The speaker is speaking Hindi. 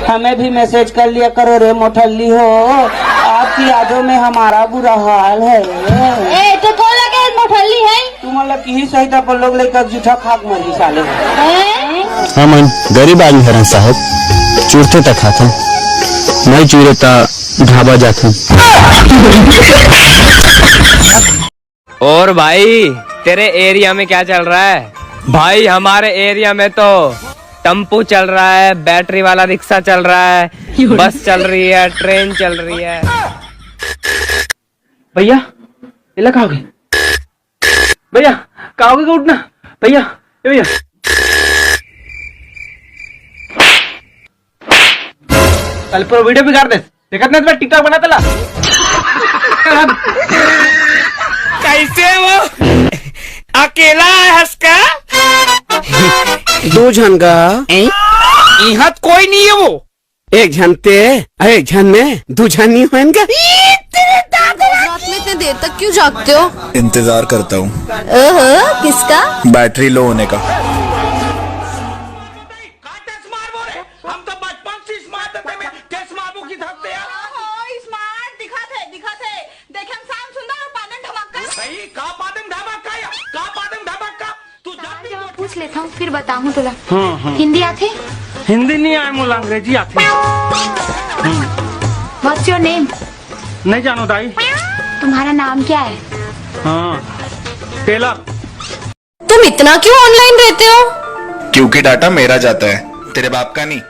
हमें भी मैसेज कर लिया करो रे मोठल्ली हो, आपकी यादों में हमारा बुरा हाल है। ए तो कौन लगे मोठल्ली है? तुम लोग की ही सही पर लोग लेकर जूठा खाक मर साले। हमन गरीब आदमी हरन साहब, चूरते तक खाते, नहीं चूरे ता ढाबा जाते। और भाई तेरे एरिया में क्या चल रहा है? भाई हमारे एरिया में तो टेम्पू चल रहा है, बैटरी वाला रिक्शा चल रहा है, बस चल रही है, ट्रेन चल रही है। भैया इला खाओगे? भैया खाओगे का उठना? भैया भैया कल पर वीडियो बिगाड़ दे, देखत नहीं मैं टिकटॉक बनाता ला। कैसे वो अकेला है हंसका? दो झन का यहाँ कोई नहीं है वो। एक झन ते एक झन में दो झन नहीं हो इनका। रात में इतने देर तक क्यों जागते हो? इंतजार करता हूँ। किसका? बैटरी लो होने का। हम तो बचपन से स्मार्ट थे, मैं कैसे मारू की धरते यार? स्मार्ट दिखाते देखे शाम सुंदर और पादन धमाका। सही का पादम धमाका या का पादम धमाका? तू जाती जब पूछ लेता हूँ फिर बताऊँ तुला। हिंदी आती? हिंदी नहीं आए मुला, अंग्रेजी आती। What's your name? नहीं जानो दाई। तुम्हारा नाम क्या है? हाँ टेलर। तुम इतना क्यों ऑनलाइन रहते हो? क्योंकि डाटा मेरा जाता है, तेरे बाप का नहीं।